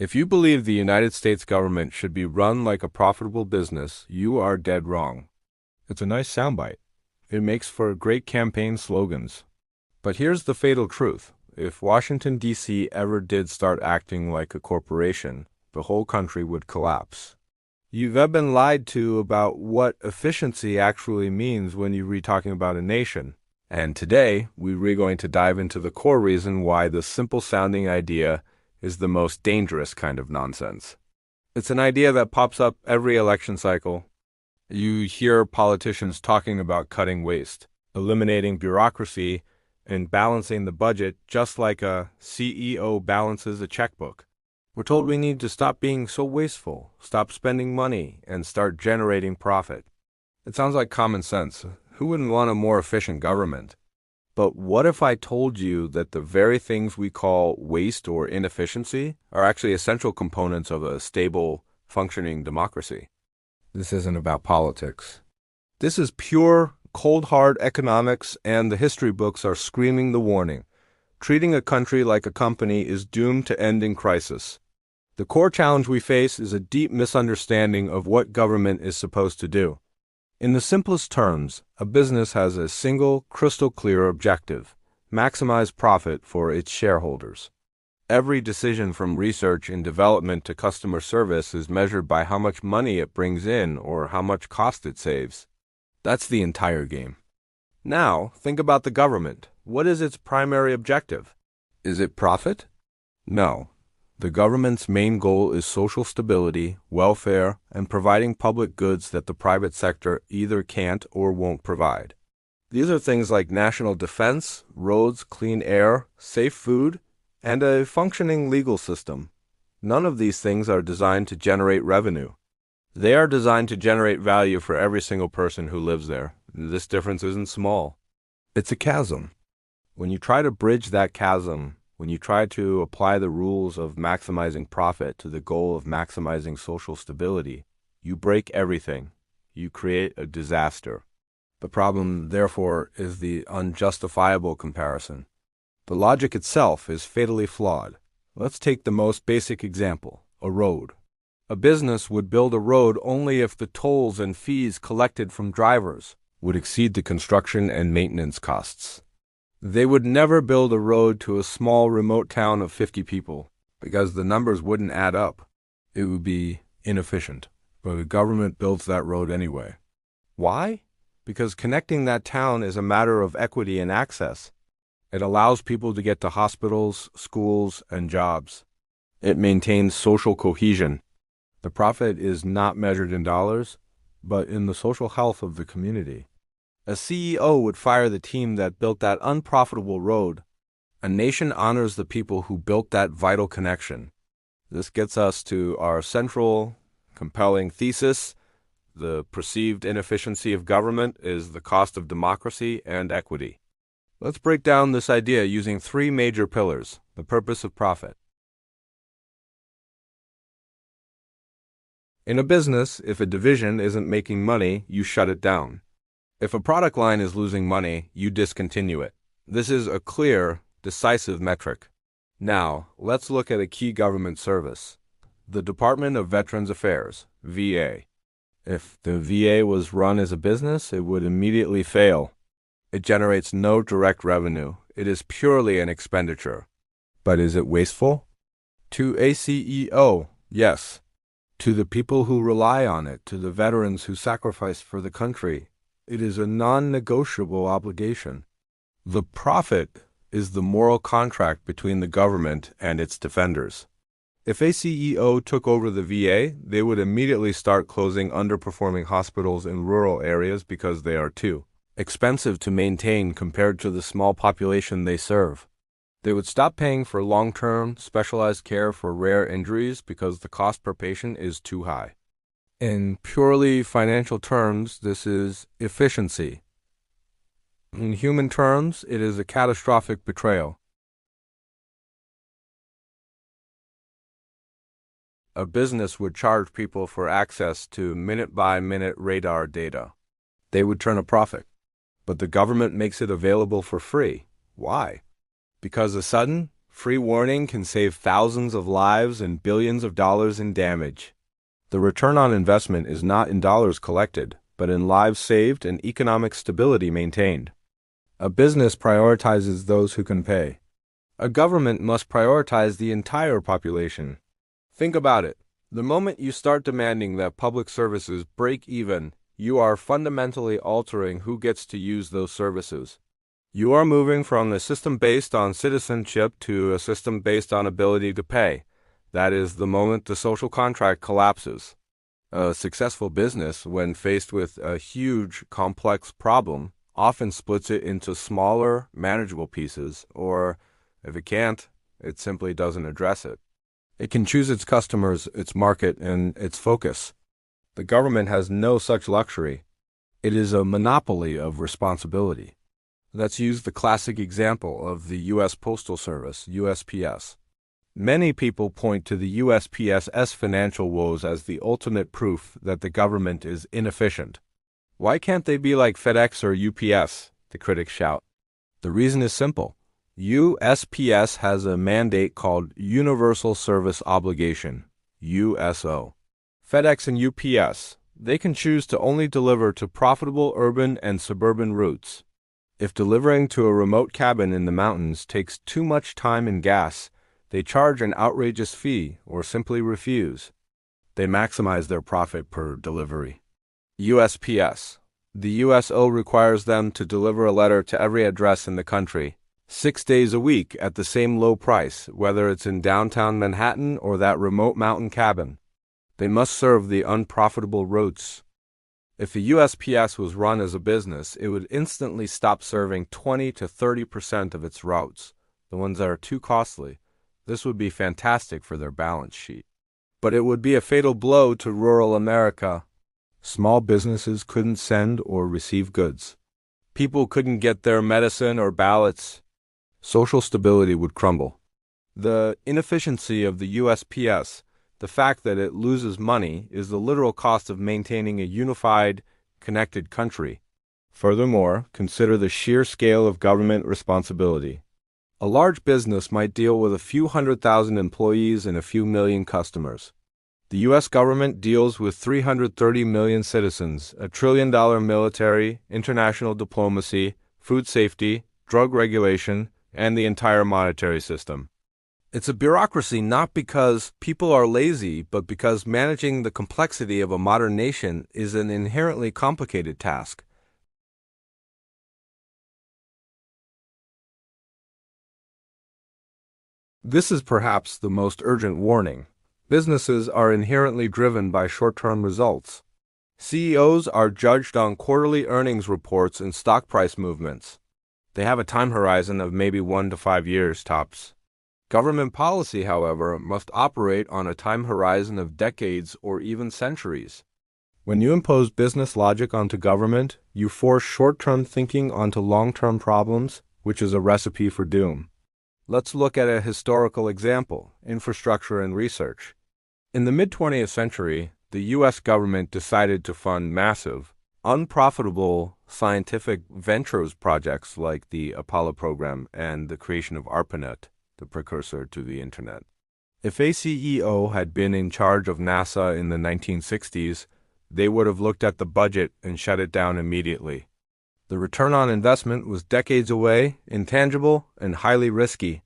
If you believe the United States government should be run like a profitable business, you are dead wrong. It's a nice soundbite. It makes for great campaign slogans. But here's the fatal truth. If Washington, D.C. ever did start acting like a corporation, the whole country would collapse. You've been lied to about what efficiency actually means when you're talking about a nation. And today, we're going to dive into the core reason why the simple-sounding idea is the most dangerous kind of nonsense. It's an idea that pops up every election cycle. You hear politicians talking about cutting waste, eliminating bureaucracy, and balancing the budget just like a CEO balances a checkbook. We're told we need to stop being so wasteful, stop spending money, and start generating profit. It sounds like common sense. Who wouldn't want a more efficient government? But what if I told you that the very things we call waste or inefficiency are actually essential components of a stable, functioning democracy? This isn't about politics. This is pure, cold hard economics, and the history books are screaming the warning. Treating a country like a company is doomed to end in crisis. The core challenge we face is a deep misunderstanding of what government is supposed to do. In the simplest terms, a business has a single, crystal-clear objective: maximize profit for its shareholders. Every decision from research and development to customer service is measured by how much money it brings in or how much cost it saves. That's the entire game. Now, think about the government. What is its primary objective? Is it profit? No. The government's main goal is social stability, welfare, and providing public goods that the private sector either can't or won't provide. These are things like national defense, roads, clean air, safe food, and a functioning legal system. None of these things are designed to generate revenue. They are designed to generate value for every single person who lives there. This difference isn't small. It's a chasm. When you try to bridge that chasm, when you try to apply the rules of maximizing profit to the goal of maximizing social stability, you break everything. You create a disaster. The problem, therefore, is the unjustifiable comparison. The logic itself is fatally flawed. Let's take the most basic example, a road. A business would build a road only if the tolls and fees collected from drivers would exceed the construction and maintenance costs. They would never build a road to a small remote town of 50 people because the numbers wouldn't add up. It would be inefficient, but the government builds that road anyway. Why? Because connecting that town is a matter of equity and access. It allows people to get to hospitals, schools, and jobs. It maintains social cohesion. The profit is not measured in dollars, but in the social health of the community. A CEO would fire the team that built that unprofitable road. A nation honors the people who built that vital connection. This gets us to our central, compelling thesis. The perceived inefficiency of government is the cost of democracy and equity. Let's break down this idea using three major pillars: the purpose of profit. In a business, if a division isn't making money, you shut it down. If a product line is losing money, you discontinue it. This is a clear, decisive metric. Now, let's look at a key government service: the Department of Veterans Affairs, VA. If the VA was run as a business, it would immediately fail. It generates no direct revenue. It is purely an expenditure. But is it wasteful? To a CEO, yes. To the people who rely on it, to the veterans who sacrifice for the country, it is a non-negotiable obligation. The profit is the moral contract between the government and its defenders. If a CEO took over the VA, they would immediately start closing underperforming hospitals in rural areas because they are too expensive to maintain compared to the small population they serve. They would stop paying for long-term, specialized care for rare injuries because the cost per patient is too high. In purely financial terms, this is efficiency. In human terms, it is a catastrophic betrayal. A business would charge people for access to minute-by-minute radar data. They would turn a profit. But the government makes it available for free. Why? Because a sudden, Free warning can save thousands of lives and billions of dollars in damage. The return on investment is not in dollars collected, but in lives saved and economic stability maintained. A business prioritizes those who can pay. A government must prioritize the entire population. Think about it. The moment you start demanding that public services break even, you are fundamentally altering who gets to use those services. You are moving from a system based on citizenship to a system based on ability to pay. That is the moment the social contract collapses. A successful business, when faced with a huge, complex problem, often splits it into smaller, manageable pieces, or, if it can't, it simply doesn't address it. It can choose its customers, its market, and its focus. The government has no such luxury. It is a monopoly of responsibility. Let's use the classic example of the U.S. Postal Service, USPS. Many people point to the USPS's financial woes as the ultimate proof that the government is inefficient. Why can't they be like FedEx or UPS? The critics shout. The reason is simple. USPS has a mandate called Universal Service Obligation, USO. FedEx and UPS, they can choose to only deliver to profitable urban and suburban routes. If delivering to a remote cabin in the mountains takes too much time and gas, they charge an outrageous fee or simply refuse. They maximize their profit per delivery. USPS. The USO requires them to deliver a letter to every address in the country, 6 days a week at the same low price, whether it's in downtown Manhattan or that remote mountain cabin. They must serve the unprofitable routes. If the USPS was run as a business, it would instantly stop serving 20 to 30% of its routes, the ones that are too costly. This would be fantastic for their balance sheet. But it would be a fatal blow to rural America. Small businesses couldn't send or receive goods. People couldn't get their medicine or ballots. Social stability would crumble. The inefficiency of the USPS, the fact that it loses money, is the literal cost of maintaining a unified, connected country. Furthermore, consider the sheer scale of government responsibility. A large business might deal with a few 100,000 employees and a few million customers. The U.S. government deals with 330 million citizens, a $1 trillion military, international diplomacy, food safety, drug regulation, and the entire monetary system. It's a bureaucracy not because people are lazy, but because managing the complexity of a modern nation is an inherently complicated task. This is perhaps the most urgent warning. Businesses are inherently driven by short-term results. CEOs are judged on quarterly earnings reports and stock price movements. They have a time horizon of maybe 1 to 5 years tops. Government policy, however, must operate on a time horizon of decades or even centuries. When you impose business logic onto government, you force short-term thinking onto long-term problems, which is a recipe for doom. Let's look at a historical example, infrastructure and research. In the mid-20th century, the U.S. government decided to fund massive, unprofitable scientific ventures projects like the Apollo program and the creation of ARPANET, the precursor to the Internet. If a CEO had been in charge of NASA in the 1960s, they would have looked at the budget and shut it down immediately. The return on investment was decades away, intangible, and highly risky.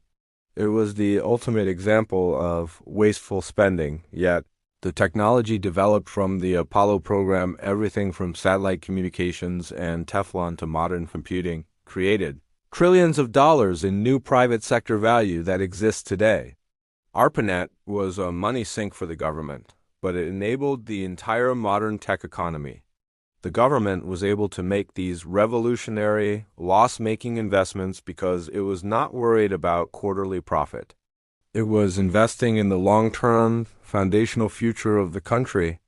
It was the ultimate example of wasteful spending, yet the technology developed from the Apollo program, everything from satellite communications and Teflon to modern computing, created trillions of dollars in new private sector value that exists today. ARPANET was a money sink for the government, but it enabled the entire modern tech economy. The government was able to make these revolutionary, loss-making investments because it was not worried about quarterly profit. It was investing in the long-term, foundational future of the country.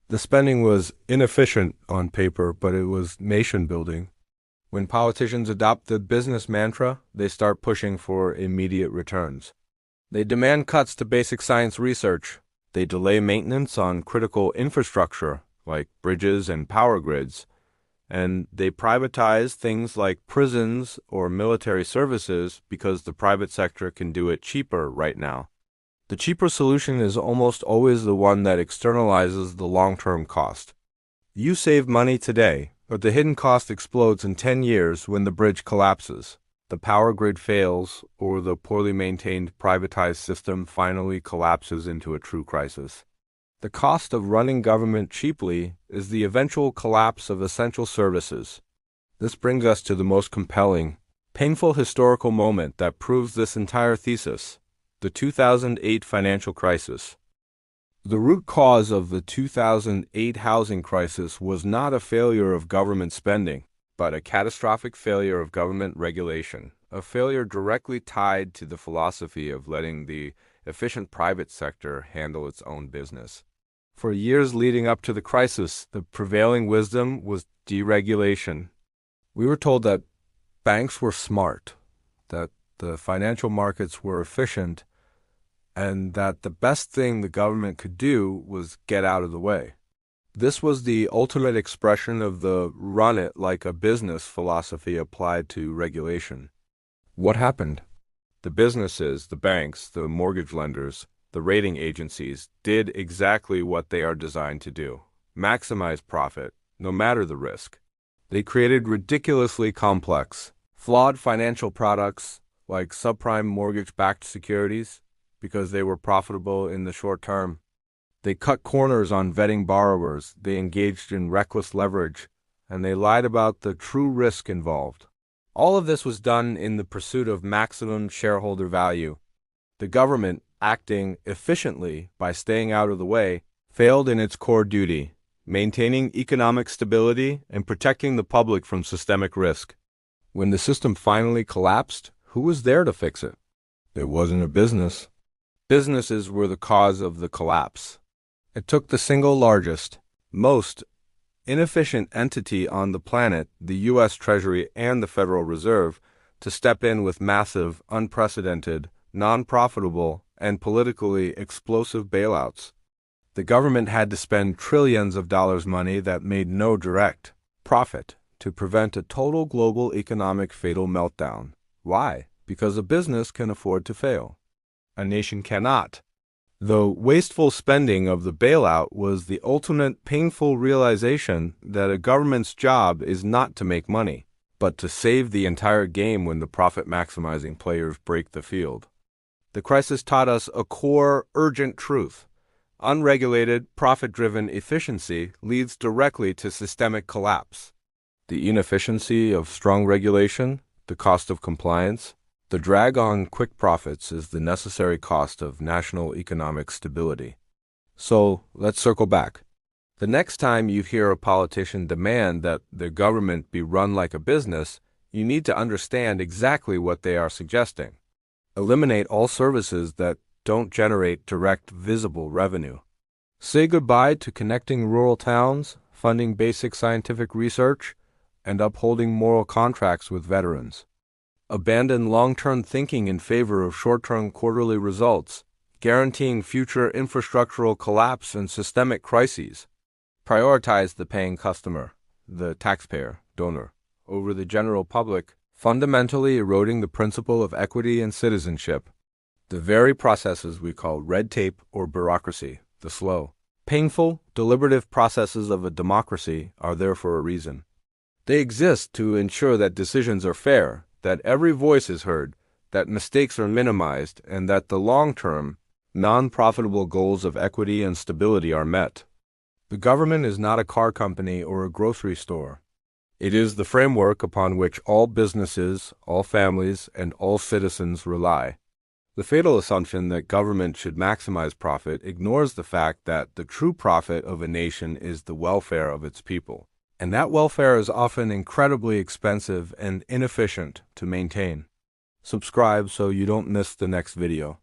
The spending was inefficient on paper, but it was nation-building. When politicians adopt the business mantra, they start pushing for immediate returns. They demand cuts to basic science research. They delay maintenance on critical infrastructure, like bridges and power grids. and they privatize things like prisons or military services because the private sector can do it cheaper right now. The cheaper solution is almost always the one that externalizes the long-term cost. You save money today, but the hidden cost explodes in 10 years when the bridge collapses, the power grid fails, or the poorly maintained privatized system finally collapses into a true crisis. The cost of running government cheaply is the eventual collapse of essential services. This brings us to the most compelling, painful historical moment that proves this entire thesis: the 2008 financial crisis. The root cause of the 2008 housing crisis was not a failure of government spending, but a catastrophic failure of government regulation, a failure directly tied to the philosophy of letting the efficient private sector handle its own business. For years leading up to the crisis, the prevailing wisdom was deregulation. We were told that banks were smart, that the financial markets were efficient, and that the best thing the government could do was get out of the way. This was the ultimate expression of the run it like a business philosophy applied to regulation. What happened? The businesses, the banks, the mortgage lenders, the rating agencies did exactly what they are designed to do: maximize profit, no matter the risk. They created ridiculously complex, flawed financial products like subprime mortgage-backed securities because they were profitable in the short term. They cut corners on vetting borrowers, they engaged in reckless leverage, and they lied about the true risk involved. All of this was done in the pursuit of maximum shareholder value. The government, acting efficiently by staying out of the way, failed in its core duty: maintaining economic stability and protecting the public from systemic risk. When the system finally collapsed, who was there to fix it? There wasn't a business. Businesses were the cause of the collapse. It took the single largest, most inefficient entity on the planet, the U.S. Treasury and the Federal Reserve, to step in with massive, unprecedented, non-profitable, and politically explosive bailouts. The government had to spend trillions of dollars money that made no direct profit to prevent a total global economic fatal meltdown. Why? Because a business can afford to fail. A nation cannot. The wasteful spending of the bailout was the ultimate painful realization that a government's job is not to make money, but to save the entire game when the profit-maximizing players break the field. The crisis taught us a core, urgent truth: unregulated, profit-driven efficiency leads directly to systemic collapse. The inefficiency of strong regulation, the cost of compliance, the drag on quick profits is the necessary cost of national economic stability. So, let's circle back. The next time you hear a politician demand that the government be run like a business, you need to understand exactly what they are suggesting. Eliminate all services that don't generate direct, visible revenue. Say goodbye to connecting rural towns, funding basic scientific research, and upholding moral contracts with veterans. Abandon long-term thinking in favor of short-term quarterly results, guaranteeing future infrastructural collapse and systemic crises. Prioritize the paying customer, the taxpayer, donor, over the general public, fundamentally eroding the principle of equity and citizenship. The very processes we call red tape or bureaucracy, the slow, painful, deliberative processes of a democracy, are there for a reason. They exist to ensure that decisions are fair, that every voice is heard, that mistakes are minimized, and that the long-term, non-profitable goals of equity and stability are met. The government is not a car company or a grocery store. It is the framework upon which all businesses, all families, and all citizens rely. The fatal assumption that government should maximize profit ignores the fact that the true profit of a nation is the welfare of its people. And that welfare is often incredibly expensive and inefficient to maintain. Subscribe so you don't miss the next video.